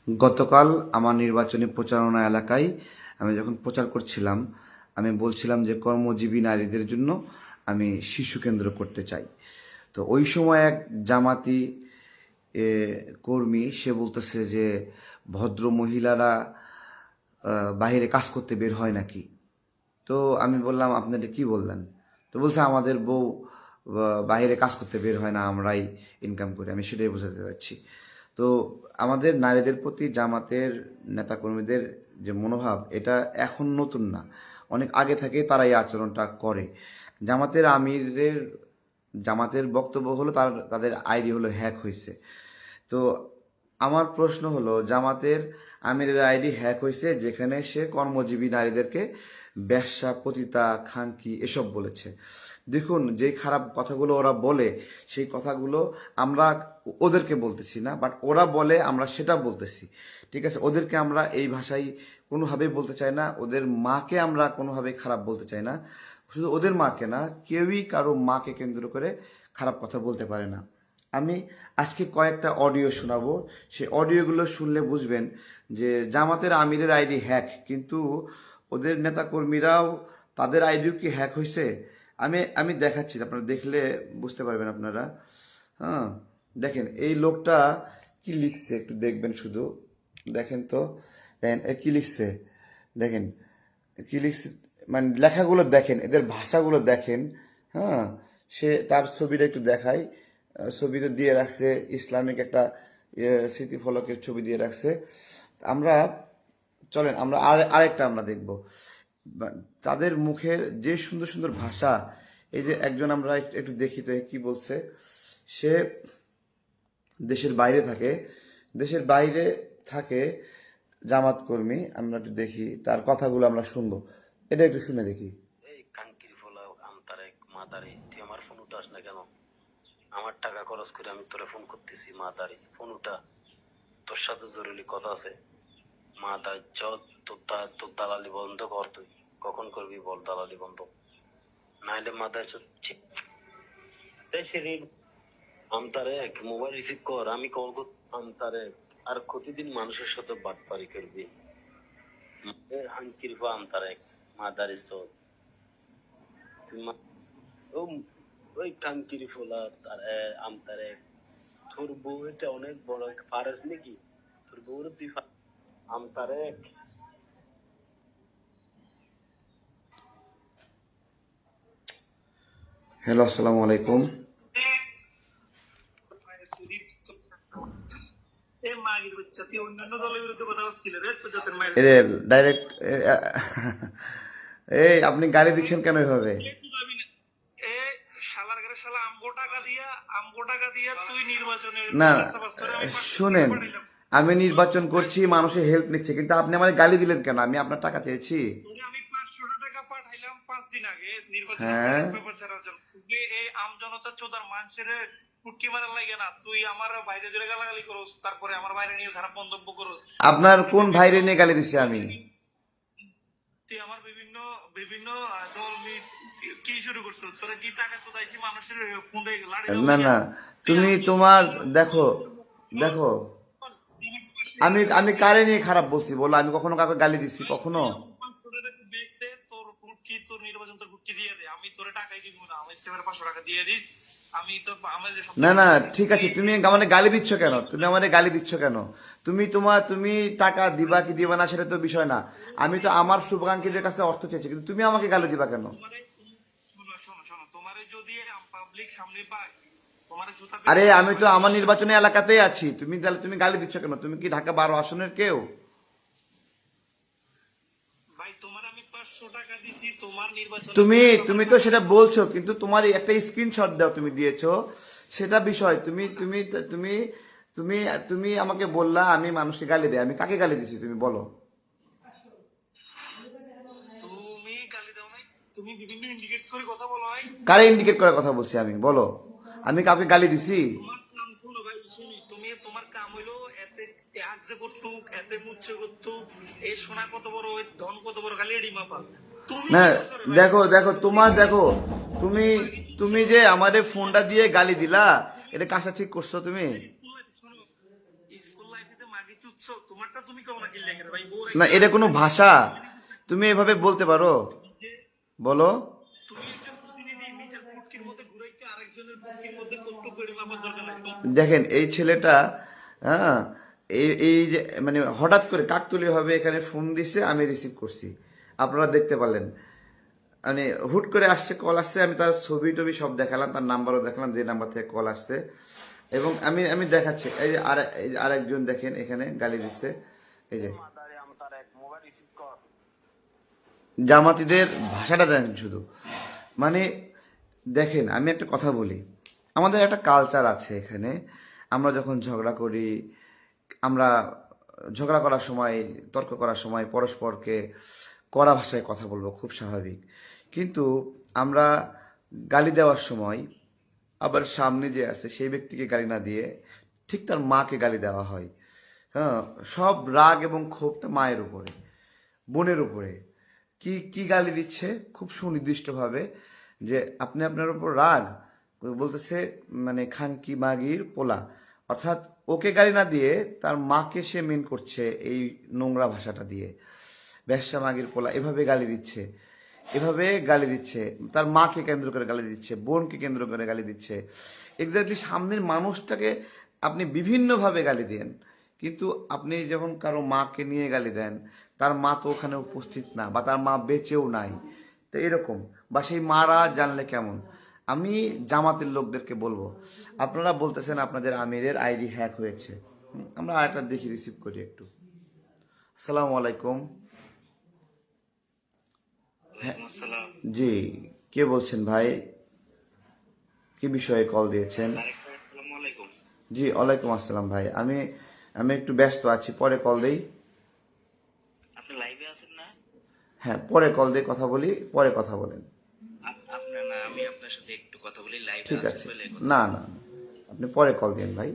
গতকাল আমার নির্বাচনী প্রচারণা এলাকায় আমি যখন প্রচার করছিলাম, আমি বলছিলাম যে কর্মজীবী নারীদের জন্য আমি শিশু কেন্দ্র করতে চাই। তো ওই সময় এক জামাতি কর্মী সে বলতেছে যে ভদ্র মহিলারা বাইরে কাজ করতে বের হয় নাকি। তো আমি বললাম আপনি এটা কি বললেন। তো বলছে আমাদের বউ বাইরে কাজ করতে বের হয় না, আমরাই ইনকাম করি। আমি সেটাই বোঝাতে চাচ্ছি। তো আমাদের নারীদের প্রতি জামাতের নেতাকর্মীদের যে মনোভাব, এটা এখন নতুন না, অনেক আগে থেকেই তারা এই আচরণটা করে। জামাতের আমিরের জামাতের বক্তব্য হলো তাদের আইডি হলো হ্যাক হয়েছে। তো আমার প্রশ্ন হলো, জামাতের আমিরের আইডি হ্যাক হয়েছে যেখানে সে কর্মজীবী নারীদেরকে বেশ্যা, পতিতা, খানকি এসব বলেছে। দেখুন, যে খারাপ কথাগুলো ওরা বলে, সেই কথাগুলো আমরা ওদেরকে বলতেছি না, বাট ওরা বলে আমরা সেটা বলতেছি। ঠিক আছে, ওদেরকে আমরা এই ভাষায় কোনোভাবেই বলতে চাই না, ওদের মাকে আমরা কোনোভাবেই খারাপ বলতে চাই না। শুধু ওদের মাকে না, কেউই কারো মাকে কেন্দ্র করে খারাপ কথা বলতে পারে না। আমি আজকে কয়েকটা অডিও শোনাবো, সেই অডিওগুলো শুনলে বুঝবেন যে জামাতের আমিরের আইডি হ্যাক, কিন্তু ওদের নেতাকর্মীরাও তাদের আইডিও কি হ্যাক হয়েছে। আমি আমি দেখাচ্ছি, আপনারা দেখলে বুঝতে পারবেন আপনারা। হ্যাঁ, দেখেন এই লোকটা কি লিখছে, একটু দেখবেন শুধু। দেখেন তো, দেখেন কি লিখছে, দেখেন কি লিখছে, মানে লেখাগুলো দেখেন, এদের ভাষাগুলো দেখেন। হ্যাঁ, সে তার ছবিটা একটু দেখাই। ছবিতে দিয়ে রাখছে ইসলামিক একটা স্মৃতিফলকের ছবি দিয়ে রাখছে। আমরা চলেন আমরা আরেকটা আমরা দেখব। তাদের মুখের যে সুন্দর সুন্দর ভাষা, এই যে একজন আমরা একটু দেখি তো কি বলছে। সে দেশের বাইরে থাকে, দেশের বাইরে থাকে জামাত কর্মী। আমরা একটু দেখি তার কথাগুলো, আমরা শুনবো, এটা একটু শুনে দেখি। এই কানকির ফোলা আমতারে মাদারি, তুই আমার ফোন উঠাস না কেন? আমার টাকা খরচ করে আমি তোরে ফোন করতেছি, মাদারি ফোন উঠা, তোর সাথে জরুরি কথা আছে। মাদার তোর দালালি বন্ধ কর। তুই কখন করবি বল দালালি বন্ধ, নাইলে মাদার আমতারে মোবাইল রিসিভ কর, আমি কল কর আমতারে। আর প্রতিদিন মানুষের সাথে বাটপারি করবি, হাঙ্কির ফো আমতারে মাদারি চোদ। তুই ওই কানকিরি ফোলা তার আমতারে, তোর বউ এটা অনেক বড় ফারেস নাকি? তোর বউরে তুই আমতারে। হ্যালো, আসসালামু আলাইকুম। ডাইরেক্ট এই আপনি গালি দিচ্ছেন কেন এভাবে? না, শুনেন, আমি নির্বাচন করছি, মানুষের হেল্প নিচ্ছে, কিন্তু আপনি আমার গালি দিলেন কেন? আমি আপনার টাকা চেয়েছি। হ্যাঁ, আপনার কোন ভাইরে নিয়ে গালি দিচ্ছি আমি? না না, তুমি তোমার দেখো, দেখো, আমি আমি কারে নিয়ে খারাপ বলছি বলো? আমি কখনো কাউকে গালি দিচ্ছি কখনো? না না, ঠিক আছে, তুমি আমাকে গালি দিচ্ছ কেন? তুমি আমাকে গালি দিচ্ছ কেন? তুমি টাকা দিবা কি দিবা না সেটা তো বিষয় না। আমি তো আমার শুভাকাঙ্ক্ষীদের কাছে অর্থ চেয়েছি, কিন্তু তুমি আমাকে গালি দিবা কেন? আরে আমি তো আমার নির্বাচনী এলাকাতেই আছি, তুমি গালি দিচ্ছ কেন? তুমি কি ঢাকা 12 আসনের কেউ? তুমি তুমি তো সেটা বলছো, কিন্তু তোমার একটা স্ক্রিনশট দাও, তুমি দিয়েছো সেটা বিষয়। তুমি তুমি তুমি তুমি তুমি আমাকে বললা আমি মানুষকে গালি দেয়, আমি কাকে গালি দিছি তুমি বলো? কারে ইন্ডিকেট করার কথা বলছি আমি বলো? আমি কাউকে গালি দিছি? না, দেখো দেখো তোমার দেখো, তুমি তুমি যে আমাদের ফোনটা দিয়ে গালি দিলা, এটা কাজটা ঠিক করছো তুমি? স্কুল লাইফে মাগি চুদছো, তোমারটা তুমি কেমন না কিল্লে করে ভাই? বউর না, এটা কোনো ভাষা? তুমি এভাবে বলতে পারো? বলো। তুমি একজন প্রতিনিধি, নিজের পুটকির মধ্যে ঘুরাইতে আরেকজনের পুটকির মধ্যে কর্তব্য করে মাপার দরকার নাই। দেখেন এই ছেলেটা, হ্যাঁ, এই এই যে মানে হঠাৎ করে কাকতুলীয় ভাবে এখানে ফোন দিছে, আমি রিসিভ করছি, আপনারা দেখতে পারলেন। মানে হুট করে আসছে, কল আসছে, আমি তার ছবি টবি সব দেখালাম, তার নাম্বারও দেখালাম, যে নাম্বার থেকে কল আসছে। এবং আমি আমি দেখাচ্ছি, এই যে আরেকজন দেখেন এখানে গালি দিচ্ছে, এই যে মাদারে আমতারে মোবাইল রিসিভ কর। জামাতিদের ভাষাটা দেখেন শুধু। মানে দেখেন, আমি একটা কথা বলি, আমাদের একটা কালচার আছে এখানে। আমরা যখন ঝগড়া করি, আমরা ঝগড়া করার সময়, তর্ক করার সময় পরস্পরকে কড়া ভাষায় কথা বলবো, খুব স্বাভাবিক। কিন্তু আমরা গালি দেওয়ার সময় আবার সামনে যে আছে সেই ব্যক্তিকে গালি না দিয়ে ঠিক তার মাকে গালি দেওয়া হয়। হ্যাঁ, সব রাগ এবং ক্ষোভটা মায়ের উপরে, বোনের উপরে। কি কি গালি দিচ্ছে খুব সুনির্দিষ্টভাবে, যে আপনি আপনার উপর রাগ, বলতেছে মানে খানকি মাগির পোলা, অর্থাৎ ওকে গালি না দিয়ে তার মাকে সে মেন করছে এই নোংরা ভাষাটা দিয়ে। বেশ্যা মাগির পোলা, এভাবে গালি দিচ্ছে, এভাবে গালি দিচ্ছে, তার মাকে কেন্দ্র করে গালি দিচ্ছে, বোনকে কেন্দ্র করে গালি দিচ্ছে। এক্স্যাক্টলি সামনের মানুষটাকে আপনি বিভিন্নভাবে গালি দেন, কিন্তু আপনি যখন কারো মাকে নিয়ে গালি দেন, তার মা তো ওখানে উপস্থিত না, বা তার মা বেঁচেও নাই। তো এরকম, বা সেই মারা জানলে কেমন। আমি জামাতের লোকদেরকে বলবো, আপনারা বলতেছেন আপনাদের আমিরের আইডি হ্যাক হয়েছে। আমরা আরেকটা দেখি, রিসিভ করি একটু। আসসালামু আলাইকুম। আসসালাম। জি, কে বলছেন ভাই? কি বিষয়ে কল দিয়েছেন? আসসালামু আলাইকুম। জি, ওয়ালাইকুম আসসালাম ভাই। আমি আমি একটু ব্যস্ত আছি, পরে কল দেই। আপনি লাইভে আছেন না? হ্যাঁ, পরে কল দিয়ে কথা বলি, পরে কথা বলেন। আপনার না, আমি আপনার সাথে একটু কথা বলি, লাইভে ঠিক আছেন আছে। বলে না না, আপনি পরে কল দিন ভাই।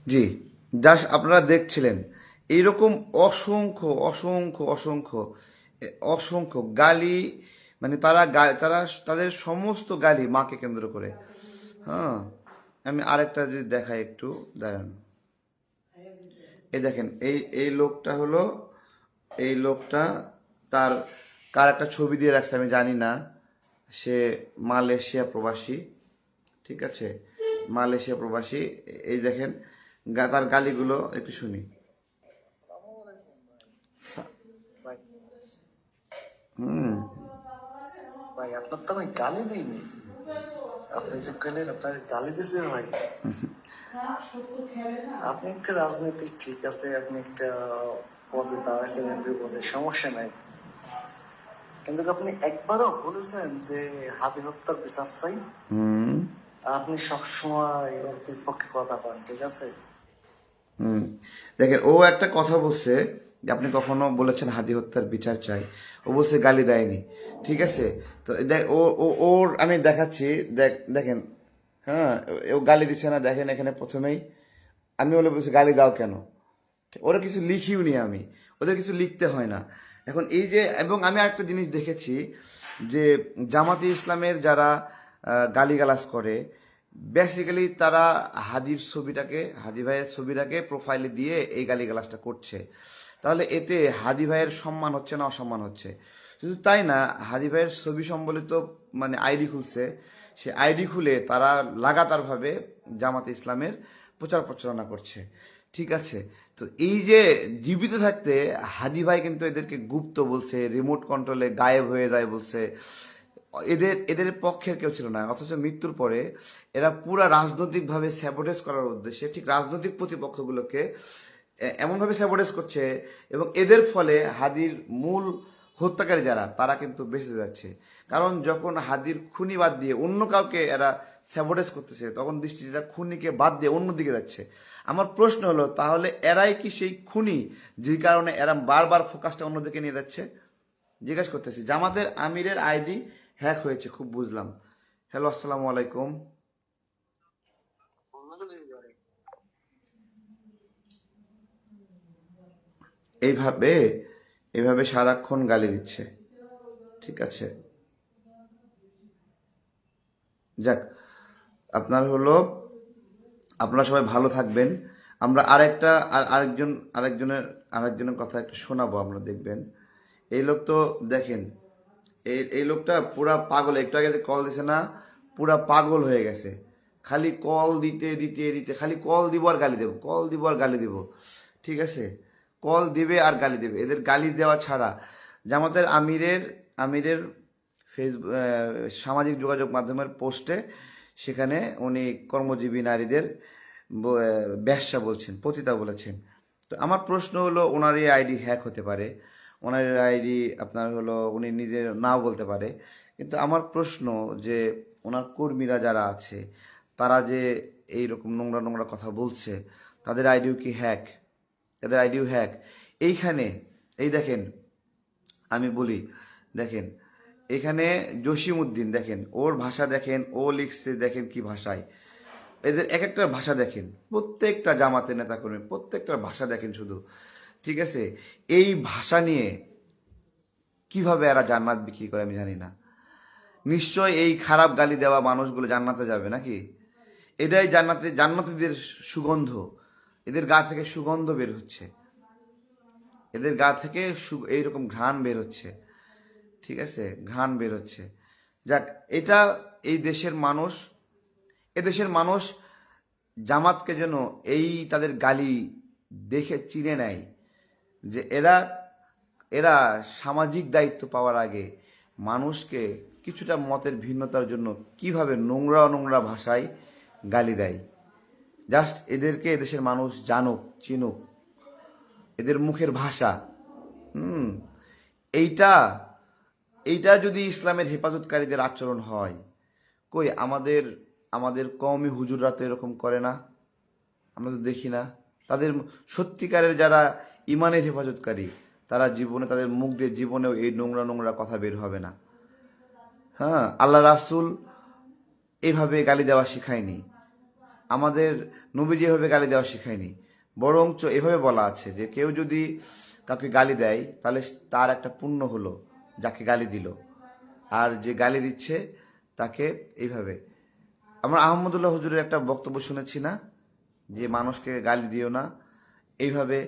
জি, জাস্ট আপনারা দেখছিলেন এইরকম অসংখ্য অসংখ্য অসংখ্য অসংখ্য গালি, মানে তারা তাদের সমস্ত গালি মাকে কেন্দ্র করে। হ্যাঁ, আমি আরেকটা যদি দেখাই একটু, দাঁড়ান। এই দেখেন, এই লোকটা হলো, এই লোকটা, তার কার একটা ছবি দিয়ে রাখছে আমি জানি না। সে মালয়েশিয়া প্রবাসী, ঠিক আছে, মালয়েশিয়া প্রবাসী। এই দেখেন তার গালিগুলো একটু শুনি। ভাই হুম। ভাই, আপনার তো আমি গালি দিইনি। আপনি যে কইলেন আপনার গালি দিছে ভাই। আপনি একটা রাজনীতি, ঠিক আছে, আপনি একটা পদে দাঁড়াইছেন, এমপি পদে, সমস্যা নাই। কিন্তু আপনি একবারও বলেছেন যে হাদি হত্যার বিচার চাই? হুম। আপনি সবসময় ওর বিপক্ষে কথা বলেন, ঠিক আছে? হুম। দেখেন, ও একটা কথা বলছে যে আপনি কখনো বলেছেন হাদি হত্যার বিচার চাই, ও বলছে গালি দেয়নি, ঠিক আছে। তো ওর আমি দেখাচ্ছি, দেখেন। হ্যাঁ, ও গালি দিছে না, দেখেন এখানে প্রথমেই আমি ওলে বলছি গালি দাও কেন। ওরা কিছু লিখিও নি আমি, ওদের কিছু লিখতে হয় না। এখন এই যে, এবং আমি আরেকটা জিনিস দেখেছি যে জামাতে ইসলামের যারা গালিগালাজ করে, বেসিক্যালি তারা হাদি ভাইয়ের ছবিটাকে প্রোফাইলে দিয়ে এই গালিগালাজটা করছে। তাহলে এতে হাদি ভাইয়ের সম্মান হচ্ছে না অসম্মান হচ্ছে? শুধু তাই না, হাদি ভাইয়ের ছবি সম্বলিত মানে আইডি খুলছে, সে আইডি খুলে তারা লাগাতারভাবে জামাতে ইসলামের প্রচার প্রচারণা করছে, ঠিক আছে। তো এই যে জীবিত থাকতে হাদি ভাই কিন্তু এদেরকে গুপ্ত বলছে, রিমোট কন্ট্রোলে গায়েব হয়ে যায় বলছে, এদের এদের পক্ষের কেউ ছিল না। অথচ মৃত্যুর পরে এরা পুরা রাজনৈতিকভাবে স্যাবোটেজ করার উদ্দেশ্যে ঠিক রাজনৈতিক প্রতিপক্ষগুলোকে এমনভাবে স্যাবোটেজ করছে, এবং এদের ফলে হাদির মূল হত্যাকারী যারা, তারা কিন্তু বেঁচে যাচ্ছে। কারণ যখন হাদির খুনি বাদ দিয়ে অন্য কাউকে এরা স্যাবোটেজ করতেছে, তখন দৃষ্টিটা খুনিকে বাদ দিয়ে অন্যদিকে যাচ্ছে। আমার প্রশ্ন হলো, তাহলে এরাই কি সেই খুনি, যে কারণে এরা বারবার ফোকাসটা অন্যদিকে নিয়ে যাচ্ছে? জিজ্ঞেস করতেছি। জামাতের আমিরের আইডি হ্যাক হয়েছে, খুব বুঝলাম। হ্যালো, আসসালামু আলাইকুম। এইভাবে এইভাবে সারাক্ষণ গালি দিচ্ছে, ঠিক আছে। যাক, আপনার হলো আপনারা সবাই ভালো থাকবেন। আমরা আরেকজনের কথা একটু শোনাবো, আমরা দেখবেন। এই লোক তো দেখেন, এই লোকটা পুরা পাগল, একটু আগে কল দিছে না, পুরা পাগল হয়ে গেছে। খালি কল দিতে দিতে দিতে খালি কল দিব আর গালি দেব, কল দিব আর গালি দেব, ঠিক আছে? কল দিবে আর গালি দেবে। এদের গালি দেওয়া ছাড়া জামাতের আমিরের ফেসবুক সামাজিক যোগাযোগ মাধ্যমের পোস্টে সেখানে উনি কর্মজীবী নারীদের ব্যবসা বলছেন, পতিতা বলেছেন। তো আমার প্রশ্ন হলো, ওনার এই আইডি হ্যাক হতে পারে, ওনার আইডি আপনার হলো উনি নিজে নাও বলতে পারে, কিন্তু আমার প্রশ্ন যে ওনার কর্মীরা যারা আছে তারা যে এইরকম নোংরা নোংরা কথা বলছে, তাদের আইডিও কি হ্যাক? তাদের আইডিও হ্যাক। এইখানে এই দেখেন, আমি বলি, দেখেন এখানে জসিমউদ্দিন, দেখেন ওর ভাষা দেখেন, ও লিখছে দেখেন কি ভাষায়। এদের এক একটা ভাষা দেখেন, প্রত্যেকটা জামাতের নেতাকর্মী প্রত্যেকটার ভাষা দেখেন শুধু, ঠিক আছে? এই ভাষা নিয়ে কিভাবে এরা জান্নাত বিক্রি করে আমি জানি না। নিশ্চয় এই খারাপ গালি দেওয়া মানুষগুলো জান্নাতে যাবে নাকি? এটাই জান্নাতীদের সুগন্ধ, এদের গা থেকে সুগন্ধ বের হচ্ছে, এদের গা থেকে এইরকম ঘ্রাণ বের হচ্ছে, ঠিক আছে? ঘ্রাণ বের হচ্ছে। যাক, এটা এদেশের মানুষ জামাতকে যেন এই তাদের গালি দেখে চিনে নেয় যে এরা সামাজিক দায়িত্ব পাওয়ার আগে মানুষকে কিছুটা মতের ভিন্নতার জন্য কিভাবে নোংরা নোংরা ভাষায় গালি দেয়। জাস্ট এদেরকে এদেশের মানুষ জানুক, চিনুক, এদের মুখের ভাষা। এইটা যদি ইসলামের হেফাজতকারীদের আচরণ হয়, কই আমাদের কওমি হুজুররা তো এরকম করে না, আমরা তো দেখি না। তাদের সত্যিকারের যারা ইমানের হেফাজতকারী, তারা জীবনে, তাদের মুখ দিয়ে জীবনেও এই নোংরা নোংরা কথা বের হবে না। হ্যাঁ, আল্লাহ রাসূল এইভাবে গালি দেওয়া শিখায়নি, আমাদের নবীজি এভাবে গালি দেওয়া শিখায়নি। বরঞ্চ এভাবে বলা আছে যে কেউ যদি কাউকে গালি দেয় তাহলে তার একটা পুণ্য হলো যাকে গালি দিল, আর যে গালি দিচ্ছে তাকে এইভাবে। আমরা আহমদুল্লাহ হুজুরের একটা বক্তব্য শুনেছি না, যে মানুষকে গালি দিও না এইভাবে,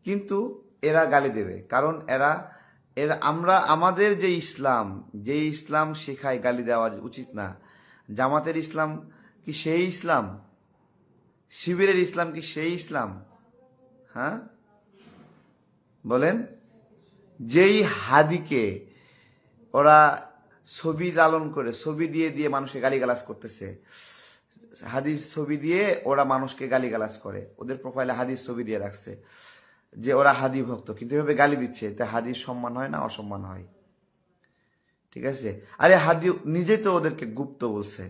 কিন্তু এরা গালি দেবে। কারণ এরা আমাদের যে ইসলাম শেখায় গালি দেওয়া উচিত না। জামাতের ইসলাম কি সেই ইসলাম? শিবিরের ইসলাম কি সেই ইসলাম? হ্যাঁ বলেন। যেই হাদিকে ওরা ছবি লালন করে, ছবি দিয়ে দিয়ে মানুষকে গালিগালাজ করতেছে, হাদিস ছবি দিয়ে ওরা মানুষকে গালিগালাজ করে, ওদের প্রোফাইলে হাদিস ছবি দিয়ে রাখছে যে ওরা হাদি ভক্ত, কিন্তু এভাবে গালি দিচ্ছে, এতে হাদির সম্মান হয় না অসম্মান হয়? ঠিক আছে? আরে হাদি নিজেই তো ওদেরকে গুপ্ত বলছে,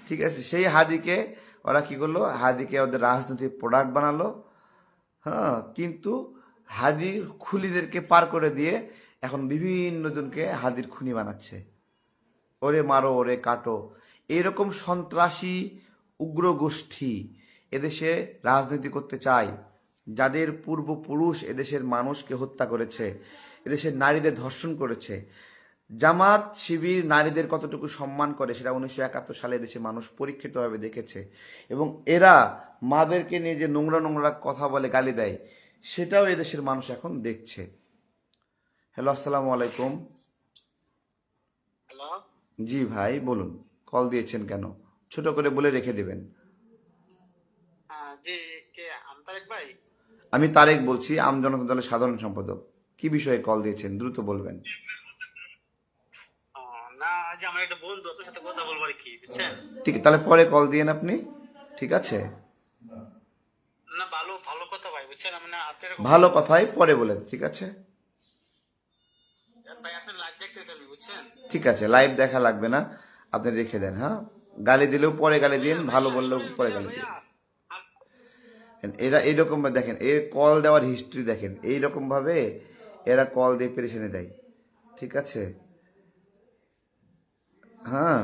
ঠিক আছে? সেই হাদিকে ওরা কি করলো, হাদিকে ওদের রাজনৈতিক প্রোডাক্ট বানালো। হ্যাঁ, কিন্তু হাদির খুনিদেরকে পার করে দিয়ে এখন বিভিন্ন জনকে হাদির খুনি বানাচ্ছে। ওরে মারো, ওরে কাটো, এরকম সন্ত্রাসী উগ্র গোষ্ঠী এদেশে রাজনীতি করতে চায়, যাদের পূর্বপুরুষ এদেশের মানুষকে হত্যা করেছে, এদেশের নারীদের ধর্ষণ করেছে। জামাত শিবির নারীদের কতটুকু সম্মান করে সেটা 1971 সালে দেশের মানুষ পরীক্ষিতভাবে দেখেছে, এবং এরা মাদেরকে নিয়ে যে নোংরা নোংরা কথা বলে, গালি দেয়, সেটাও এদেশের মানুষ এখন দেখছে। হ্যালো, আসসালামু আলাইকুম। হ্যালো, জি ভাই বলুন, কল দিয়েছেন কেন? ছোট করে বলে রেখে দেবেন। জি, কে আমতারেক ভাই? আমি তারেক বলছি, আমজনতা দলের সাধারণ সম্পাদক। কি বিষয়ে কল দিয়েছেন দ্রুত বলবেন। না, আজ আমার একটা বন্ধু আপনার সাথে কথা বলবো আর কি, বুঝছেন? ঠিক, তাহলে পরে কল দিয়েন আপনি, ঠিক আছে? না, ভালো ভালো কথা ভাই, বুঝছেন? আমি না আপনার ভালো কথাই পরে বলেন, ঠিক আছে? ভাই, আপনি লাইভ দেখতেছেন, বুঝছেন? ঠিক আছে, লাইভ দেখা লাগবে না, আপনি রেখে দেন। হ্যাঁ, গালি দিলেও পরে গালি দিন, ভালো বললেও পরে গালি দিন। এরা এইরকম দেখেন, এর কল দেওয়ার হিস্ট্রি দেখেন, এইরকম ভাবে এরা কল দিয়ে পেরেশানি দেয়, ঠিক আছে? হ্যাঁ,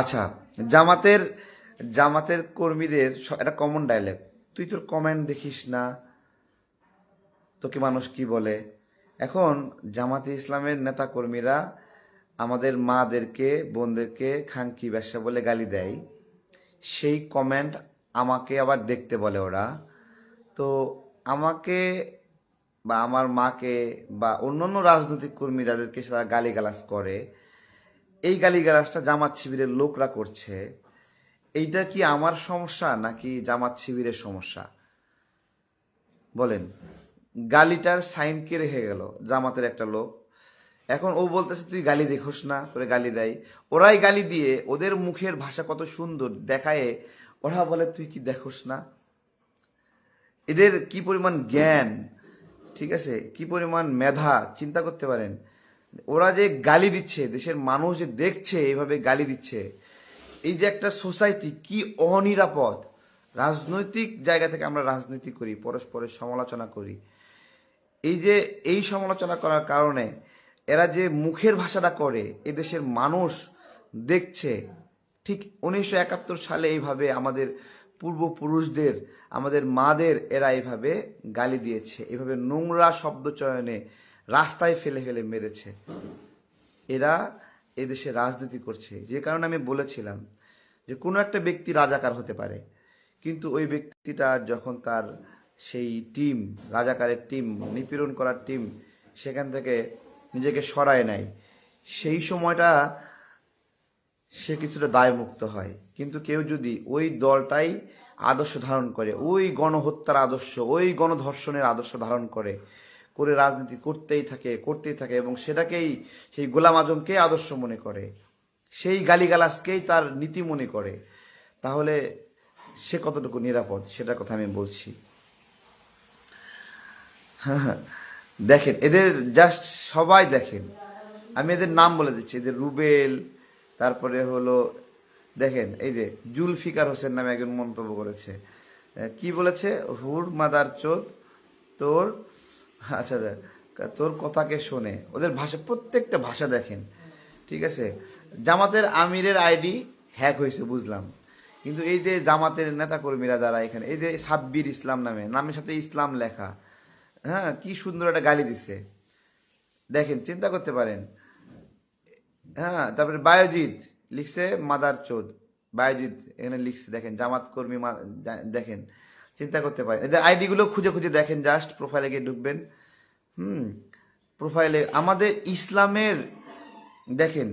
আচ্ছা, জামাতের কর্মীদের একটা কমন ডায়লগ, তুই তোর কমেন্ট দেখিস না, তোকে মানুষ কি বলে। এখন জামাতে ইসলামের নেতা কর্মীরা আমাদের মাদেরকে বোনদেরকে খাঙ্কি ব্যবসা বলে গালি দেয়, সেই কমেন্ট আমাকে আবার দেখতে বলে ওরা। তো আমাকে বা আমার মাকে বা অন্যান্য রাজনৈতিক কর্মী যাদেরকে তারা গালিগালাজ করে, এই গালিগালাজটা জামাত শিবিরের লোকরা করছে। এইটা কি আমার সমস্যা নাকি জামাত শিবিরের সমস্যা বলেন? গালিটার সাইন কে রেখে গেল? জামাতের একটা লোক। এখন ও বলতেছে তুই গালি দেখোস না, তোরে গালি দেয়। ওরাই গালি দিয়ে, ওদের মুখের ভাষা কত সুন্দর দেখায়, ওরা বলে তুই কি দেখোস না। এদের কি পরিমাণ জ্ঞান, ঠিক আছে, কি পরিমাণ মেধা চিন্তা করতে পারেন। ওরা যে গালি দিচ্ছে, দেশের মানুষ যে দেখছে এইভাবে গালি দিচ্ছে, এই যে একটা সোসাইটি কি অনিরাপদ। রাজনৈতিক জায়গা থেকে আমরা রাজনীতি করি, পরস্পরের সমালোচনা করি। এই যে এই সমালোচনা করার কারণে এরা যে মুখের ভাষাটা করে, এদেশের মানুষ দেখছে। ঠিক 1971 সালে এইভাবে আমাদের পূর্বপুরুষদের, আমাদের মাদের এরা এইভাবে গালি দিয়েছে, এইভাবে নোংরা শব্দ চয়নে রাস্তায় ফেলে ফেলে মেরেছে। এরা এদেশে রাজনীতি করছে। যে কারণে আমি বলেছিলাম যে কোনো একটা ব্যক্তি রাজাকার হতে পারে, কিন্তু ওই ব্যক্তিটা যখন তার সেই টিম, রাজাকারের টিম, নিপীড়ন করার টিম সেখান থেকে নিজেকে সরায় নেয়, সেই সময়টা সে কিছুটা দায়মুক্ত হয়। কিন্তু কেউ যদি ওই দলটাই আদর্শ ধারণ করে, ওই গণহত্যার আদর্শ, ওই গণধর্ষণের আদর্শ ধারণ করে করে রাজনীতি করতেই থাকে এবং সেটাকেই, সেই গোলাম আজমকে আদর্শ মনে করে, সেই গালিগালাজকেই তার নীতি মনে করে, তাহলে সে কতটুকু নিরাপদ সেটার কথা আমি বলছি। দেখেন এদের জাস্ট সবাই দেখেন, আমি এদের নাম বলে দিচ্ছি, এদের রুবেল, তারপরে হলো দেখেন এই যে জুলফিকার হোসেন নামে একজন মন্তব্য করেছে, কি বলেছে, হুর মাদার চোদ তোর, আচ্ছা তোর কথাকে শোনে। ওদের ভাষা, প্রত্যেকটা ভাষা দেখেন, ঠিক আছে। জামাতের আমিরের আইডি হ্যাক হয়েছে বুঝলাম, কিন্তু এই যে জামাতের নেতাকর্মীরা যারা এখানে, এই যে সাব্বির ইসলাম নামের সাথে ইসলাম লেখা, হ্যাঁ কি সুন্দর একটা গালি দিচ্ছে দেখেন, চিন্তা করতে পারেন। হ্যাঁ, তারপরে বায়োজিৎ লিখছে মাদার চোদ, বায়োজিৎ এখানে লিখছে, দেখেন জামাত কর্মী, দেখেন, চিন্তা করতে পারেন। এদের আইডি গুলো খুঁজে খুঁজে দেখেন, জাস্ট প্রোফাইলে গিয়ে ঢুকবেন, প্রোফাইলে আমাদের ইসলামের দেখেন।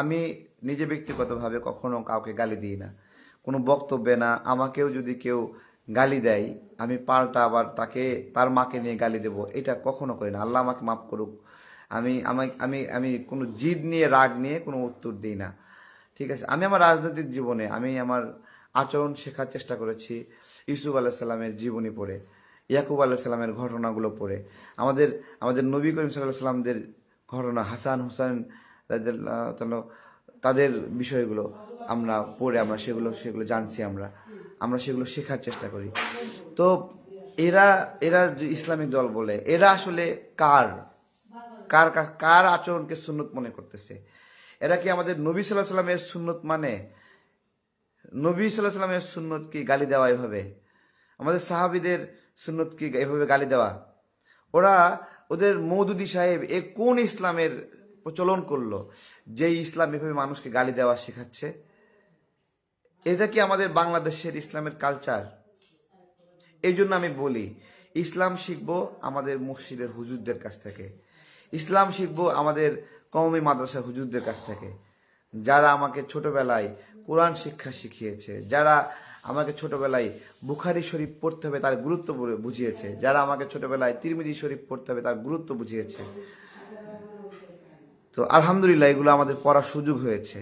আমি নিজে ব্যক্তিগতভাবে কখনো কাউকে গালি দিই না, কোনো বক্তব্যে না। আমাকেও যদি কেউ গালি দেয়, আমি পাল্টা আবার তাকে, তার মাকে নিয়ে গালি দেব, এটা কখনো করি না। আল্লাহ আমাকে মাফ করুক। আমি আমি আমি কোনো জিদ নিয়ে, রাগ নিয়ে কোনো উত্তর দিই না, ঠিক আছে। আমি আমার রাজনৈতিক জীবনে আমি আমার আচরণ শেখার চেষ্টা করেছি ইউসুফ আলাইসাল্লামের জীবনী পড়ে, ইয়াকুব আলাইসাল্লামের ঘটনাগুলো পড়ে, আমাদের নবী করিম সাল্লাল্লাহু আলাইহি সাল্লামদের ঘটনা, হাসান হুসাইন রাদিয়াল্লাহু তাদের বিষয়গুলো আমরা পড়ে আমরা সেগুলো জানছি, আমরা সেগুলো শেখার চেষ্টা করি। তো এরা যে ইসলামিক দল বলে, এরা আসলে কার আচরণকে সুন্নত মনে করতেছে? এরা কি আমাদের নবী সাল্লাল্লাহু আলাইহি সাল্লামের সুন্নত মানে? নবী সাল্লাল্লাহু আলাইহি সাল্লামের সুন্নত কি গালি দেওয়া এভাবে? আমাদের সাহাবীদের সুন্নত কি এভাবে গালি দেওয়া? ওদের মওদুদি সাহেব এ কোন ইসলামের প্রচলন করলো যে ইসলাম এভাবে মানুষকে গালি দেওয়া শেখাচ্ছে? এটা কি আমাদের বাংলাদেশের ইসলামের কালচার? এই জন্য আমি বলি, ইসলাম শিখবো আমাদের মসজিদের হুজুরদের কাছ থেকে, ইসলাম শিখবো আমাদের কওমি মাদ্রাসার হুজুরদের কাছ থেকে, যারা আমাকে ছোটবেলায় কোরআন শিক্ষা শিখিয়েছে, যারা আমাকে ছোটবেলায় বুখারী শরীফ পড়তে হবে তার গুরুত্ব বুঝিয়েছে, যারা আমাকে ছোটবেলায় তিরমিজি শরীফ পড়তে হবে তার গুরুত্ব বুঝিয়েছে। তো আলহামদুলিল্লাহ এগুলো আমাদের পড়ার সুযোগ হয়েছে।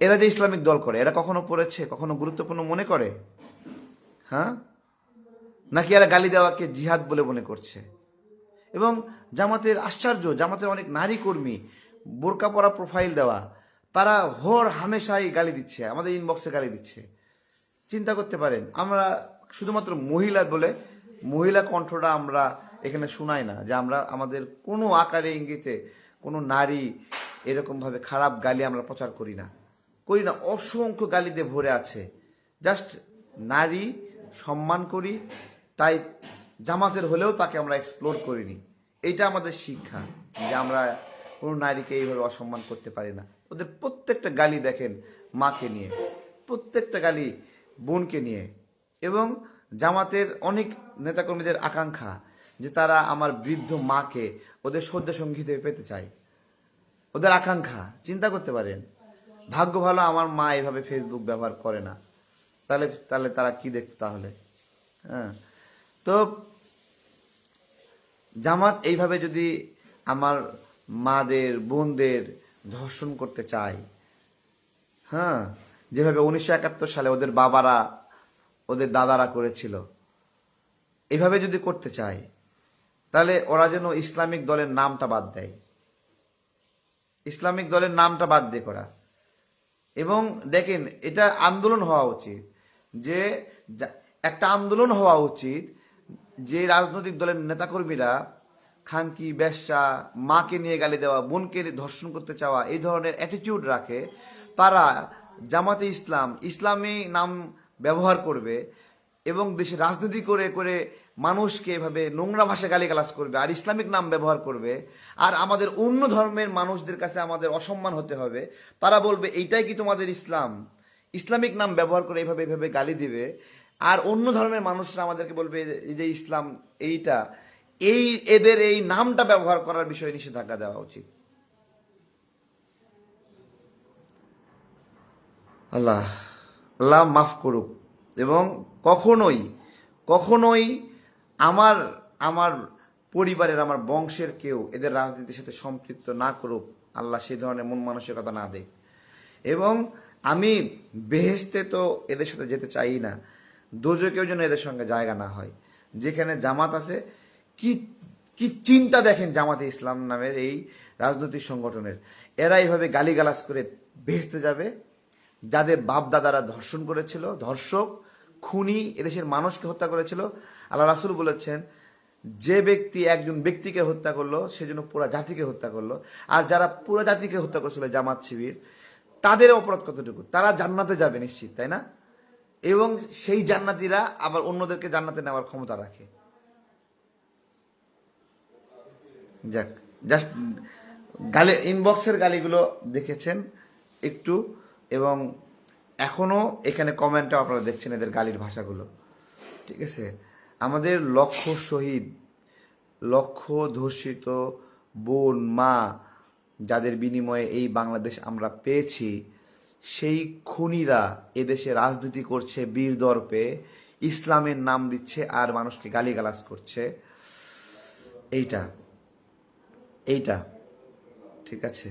এরা যে ইসলামিক দল করে, এরা কখনো পড়েছে, কখনো গুরুত্বপূর্ণ মনে করে? হ্যাঁ, নাকি এরা গালি দেওয়াকে জিহাদ বলে মনে করছে? এবং জামাতের আশ্চর্য, জামাতের অনেক নারী কর্মী, বোরকা পরা প্রোফাইল দেওয়া, তারা হামেশাই গালি দিচ্ছে, আমাদের ইনবক্সে গালি দিচ্ছে। চিন্তা করতে পারেন, আমরা শুধুমাত্র মহিলা বলে মহিলা কণ্ঠটা আমরা এখানে শোনাই না, যে আমরা আমাদের কোনো আকারে ইঙ্গিতে কোনো নারী এরকমভাবে খারাপ গালি আমরা প্রচার করি না। অসংখ্য গালি দিয়ে ভরে আছে, জাস্ট নারী সম্মান করি, তাই জামাতের হলেও তাকে আমরা এক্সপ্লোর করিনি। এইটা আমাদের শিক্ষা, যে আমরা কোনো নারীকে এইভাবে অসম্মান করতে পারি না। ওদের প্রত্যেকটা গালি দেখেন মাকে নিয়ে, প্রত্যেকটা গালি বোনকে নিয়ে। এবং জামাতের অনেক নেতাকর্মীদের আকাঙ্ক্ষা যে তারা আমার বৃদ্ধ মাকে ওদের শ্রদ্ধা সঙ্গী হিসেবে পেতে চায়, ওদের আকাঙ্ক্ষা। চিন্তা করতে পারেন, ভাগ্য ভালো আমার মা এভাবে ফেসবুক ব্যবহার করে না, তাহলে তাহলে তারা কি দেখতো তাহলে? হ্যাঁ, তো জামাত এইভাবে যদি আমার মাদের বোনদের ধর্ষণ করতে চায়, হ্যাঁ, যেভাবে 1971 সালে ওদের বাবারা ওদের দাদারা করেছিল, এভাবে যদি করতে চায় তাহলে ওরা যেন ইসলামিক দলের নামটা বাদ দেয়, ইসলামিক দলের নামটা বাদ দিয়ে করা। এবং দেখেন, এটা আন্দোলন হওয়া উচিত, যে একটা আন্দোলন হওয়া উচিত যে রাজনৈতিক দলের নেতাকর্মীরা খানকি, বেশ্যা, মাকে নিয়ে গালি দেওয়া, বোনকে ধর্ষণ করতে চাওয়া, এই ধরনের অ্যাটিটিউড রাখে, তারা জামাতে ইসলাম, ইসলামী নাম ব্যবহার করবে এবং দেশে রাজনীতি করে করে মানুষকে এভাবে নোংরা ভাষায় গালিগালাজ করবে আর ইসলামিক নাম ব্যবহার করবে। আর আমাদের অন্য ধর্মের মানুষদের কাছে আমাদের অসম্মান হতে হবে। তারা বলবে এইটাই কি তোমাদের ইসলাম? ইসলামিক নাম ব্যবহার করে এইভাবে এইভাবে গালি দিবে। আর অন্য ধর্মের মানুষরা আমাদেরকে বলবে এই যে ইসলাম এইটা, এদের এই নামটা ব্যবহার করার বিষয়ে নিষেধাজ্ঞা দেওয়া উচিত। আল্লাহ আল্লাহ মাফ করুক। এবং কখনোই কখনোই আমার আমার পরিবারের, আমার বংশের কেউ এদের রাজনীতির সাথে সম্পৃক্ত না করুক, আল্লাহ সেই ধরনের মন মানসিকতা না দেয়। এবং আমি বেহেশতে তো এদের সাথে যেতে চাই না, দোজকেও যেন এদের সঙ্গে জায়গা না হয়। যেখানে জামাত আছে, কি কি চিন্তা দেখেন জামাতে ইসলাম নামের এই রাজনৈতিক সংগঠনের, এরা এইভাবে গালিগালাজ করে বেহেশতে যাবে। যাদের বাপ দাদারা ধর্ষণ করেছিল, ধর্ষক, খুনি, এদেশের মানুষকে হত্যা করেছিল, আল্লাহ রাসূল বলেছেন যে ব্যক্তি একজন ব্যক্তিকে হত্যা করলো সেজন্য পুরো জাতিকে হত্যা করলো। আর যারা পুরো জাতিকে হত্যা করেছিল জামাত শিবির, তাদের অপরাধ কতটুকু? তারা জান্নাতে যাবে নিশ্চিত, তাই না? এবং সেই জান্নাতীরা আবার অন্যদেরকে জান্নাতে নেওয়ার ক্ষমতা রাখে। যাক, জাস্ট গালি, ইনবক্সের গালিগুলো দেখেছেন একটু, এবং এখনো এখানে কমেন্টে আপনারা দেখছেন এদের গালির ভাষাগুলো। ঠিক আছে, আমাদের লক্ষ শহীদ, লক্ষ ধর্ষিত বোন, মা, যাদের বিনিময়ে এই বাংলাদেশ আমরা পেয়েছি, সেই খুনিরা এদেশে রাজনীতি করছে বীর দর্পে, ইসলামের নাম দিচ্ছে আর মানুষকে গালিগালাজ করছে। এইটা এইটা ঠিক আছে।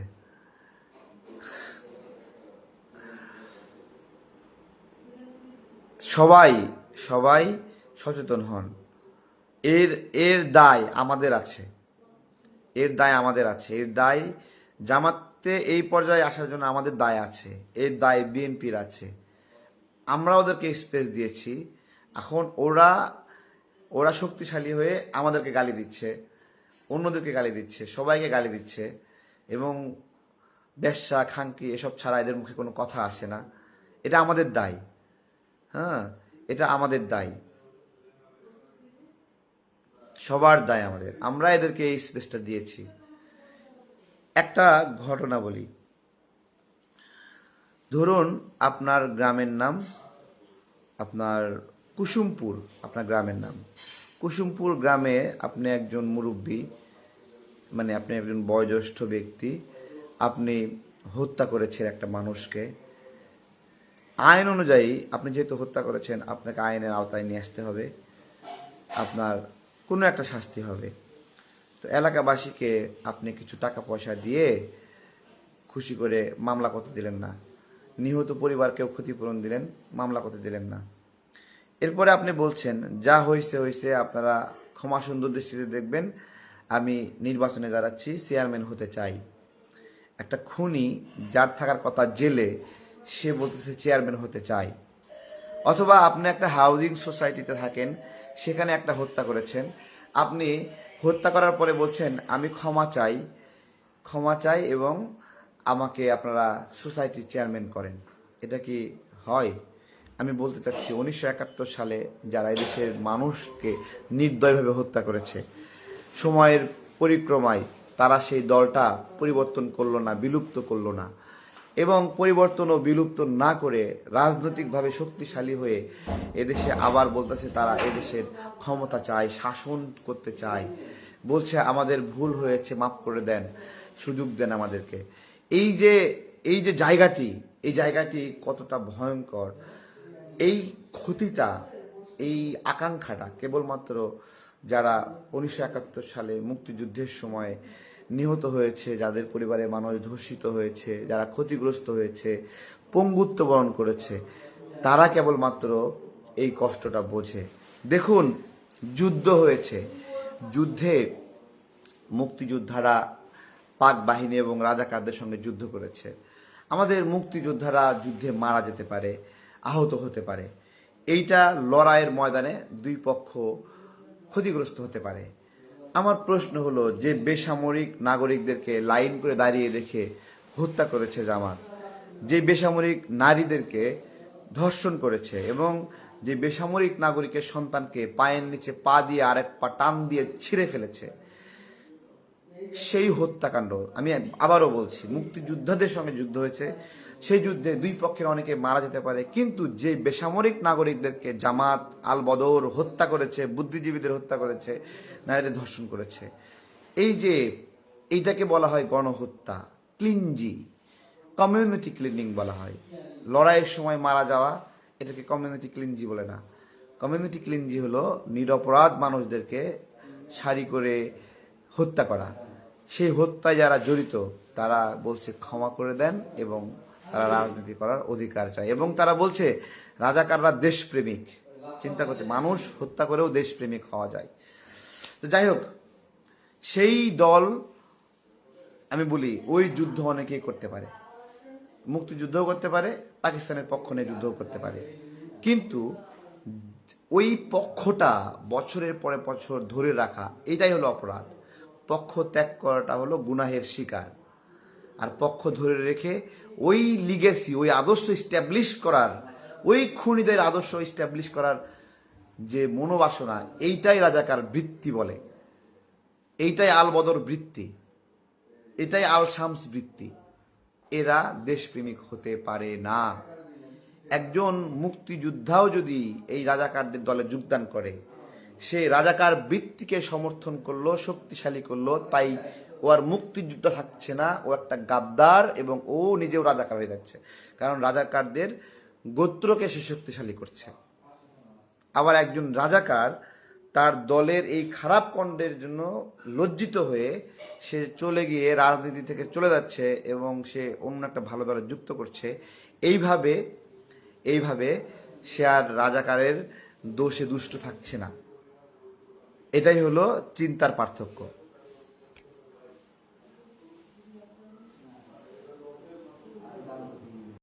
সবাই সবাই সচেতন হন। এর দায় আমাদের আছে, এর দায় আমাদের আছে, এর দায় জামাতে এই পর্যায়ে আসার জন্য আমাদের দায় আছে, এর দায় বিএনপির আছে। আমরা ওদেরকে স্পেস দিয়েছি, এখন ওরা শক্তিশালী হয়ে আমাদেরকে গালি দিচ্ছে, অন্যদেরকে গালি দিচ্ছে, সবাইকে গালি দিচ্ছে। এবং বেশ্যা, খানকি এসব ছাড়া এদের মুখে কোনো কথা আসে না। এটা আমাদের দায়, হ্যাঁ, এটা আমাদের দায়, সবার দায় আমাদের। আমরা এদেরকে এই স্পেসটা দিয়েছি। একটা ঘটনা বলি, ধরুন আপনার গ্রামের নাম, আপনার কুসুমপুর, আপনার গ্রামের নাম কুসুমপুর। গ্রামে আপনি একজন মুরব্বী, মানে আপনি একজন বয়োজ্যেষ্ঠ ব্যক্তি, আপনি হত্যা করেছেন একটা মানুষকে। আইন অনুযায়ী আপনি যেহেতু হত্যা করেছেন, আপনাকে আইনের আওতায় নিয়ে আসতে হবে, আপনার কোনো একটা শাস্তি হবে। তো এলাকাবাসীকে আপনি কিছু টাকা পয়সা দিয়ে খুশি করে মামলা করতে দিলেন না, নিহত পরিবারকেও ক্ষতিপূরণ দিলেন, মামলা করতে দিলেন না। এরপরে আপনি বলছেন যা হয়েছে হয়েছে, আপনারা ক্ষমা সুন্দর দৃষ্টিতে দেখবেন, আমি নির্বাচনে দাঁড়াচ্ছি, চেয়ারম্যান হতে চাই। একটা খুনি যার থাকার কথা জেলে, সে বলতেছে চেয়ারম্যান হতে চায়। অথবা আপনি একটা হাউজিং সোসাইটিতে থাকেন, সেখানে একটা হত্যা করেছেন, আপনি হত্যা করার পরে বলছেন আমি ক্ষমা চাই এবং আমাকে আপনারা সোসাইটির চেয়ারম্যান করেন। এটা কি হয়? আমি বলতে চাচ্ছি 1971 সালে যারা এদেশের মানুষকে নির্দয়ভাবে হত্যা করেছে, সময়ের পরিক্রমায় তারা সেই দলটা পরিবর্তন করলো না, বিলুপ্ত করলো না, এবং পরিবর্তন ও বিলুপ্ত না করে রাজনৈতিকভাবে শক্তিশালী হয়ে এদেশে আবার বলতেছে তারা এদেশের ক্ষমতা চায়, শাসন করতে চায়, বলছে আমাদের ভুল হয়েছে, মাফ করে দেন, সুযোগ দেন আমাদেরকে। এই যে জায়গাটি কতটা ভয়ঙ্কর, এই ক্ষতিটা, এই আকাঙ্ক্ষাটা কেবলমাত্র যারা 1971 সালে মুক্তিযুদ্ধের সময় নিহত হয়েছে, যাদের পরিবারে মানুষ ধর্ষিত হয়েছে, যারা ক্ষতিগ্রস্ত হয়েছে, পঙ্গুত্ব বরণ করেছে, তারা কেবলমাত্র এই কষ্টটা বোঝে। দেখুন, যুদ্ধ হয়েছে, যুদ্ধে মুক্তিযোদ্ধারা পাক বাহিনী এবং রাজাকারদের সঙ্গে যুদ্ধ করেছে। আমাদের মুক্তিযোদ্ধারা যুদ্ধে মারা যেতে পারে, আহত হতে পারে, এইটা লড়াইয়ের ময়দানে দুই পক্ষ ক্ষতিগ্রস্ত হতে পারে। আমার প্রশ্ন হলো, যে বেসামরিক নাগরিকদেরকে লাইন করে দাঁড়িয়ে রেখে হত্যা করেছে জামাত, যে বেসামরিক নারীদেরকে ধর্ষণ করেছে, এবং যে বেসামরিক নাগরিকের সন্তানকে পায়ের নিচে পা দিয়ে আরেক পা টান দিয়ে ছিঁড়ে ফেলেছে, সেই হত্যাকাণ্ড, আমি আবারও বলছি, মুক্তিযোদ্ধাদের সঙ্গে যুদ্ধ হয়েছে, সেই যুদ্ধে দুই পক্ষের অনেকে মারা যেতে পারে, কিন্তু যে বেসামরিক নাগরিকদেরকে জামাত আল বদর হত্যা করেছে, বুদ্ধিজীবীদের হত্যা করেছে, নারীদের ধর্ষণ করেছে, এইটাকে বলা হয় গণহত্যা, ক্লিনজি, কমিউনিটি ক্লিনিং বলা হয়। লড়াইয়ের সময় মারা যাওয়া, এটাকে কমিউনিটি ক্লিনজি বলে না। কমিউনিটি ক্লিনজি হলো নিরপরাধ মানুষদেরকে সারি করে হত্যা করা। সেই হত্যায় যারা জড়িত তারা বলছে ক্ষমা করে দেন, এবং তারা রাজনীতি করার অধিকার চায়, এবং তারা বলছে রাজাকাররা দেশপ্রেমিক। চিন্তা করতে, মানুষ হত্যা করেও দেশপ্রেমিক হওয়া যায়। তো যাই হোক, সেই দল, আমি বলি, ওই যুদ্ধ অনেকেই করতে পারে, মুক্তিযুদ্ধও করতে পারে, পাকিস্তানের পক্ষ নিয়ে যুদ্ধও করতে পারে, কিন্তু ওই পক্ষটা বছরের পরে বছর ধরে রাখা, এটাই হলো অপরাধ। পক্ষ ত্যাগ করাটা হলো গুনাহের শিকার, আর পক্ষ ধরে রেখে ওই লিগেসি, ওই আদর্শ স্ট্যাবলিশ করার, ওই খুনিদের আদর্শ স্ট্যাবলিশ করার যে মনোবাসনা, এইটাই রাজাকার বৃত্তি বলে, এইটাই আল বদর বৃত্তি, এটাই আল শামস বৃত্তি। এরা দেশপ্রেমিক হতে পারে না। একজন মুক্তিযোদ্ধাও যদি এই রাজাকারদের দলে যোগদান করে, সে রাজাকার বৃত্তিকে সমর্থন করলো, শক্তিশালী করলো, তাই ও আর মুক্তিযুদ্ধ থাকছে না, ও একটা গাদ্দার, এবং ও নিজেও রাজাকার হয়ে যাচ্ছে, কারণ রাজাকারদের গোত্রকে সে শক্তিশালী করছে। আবার একজন রাজাকার তার দলের এই খারাপ কণ্ডের জন্য লজ্জিত হয়ে সে চলে গিয়ে রাজনীতি থেকে চলে যাচ্ছে, এবং সে অন্য একটা ভালো দলে যুক্ত করছে। এইভাবে সে আর রাজাকারের দোষে দুষ্ট থাকছে না। এটাই হলো চিন্তার পার্থক্য।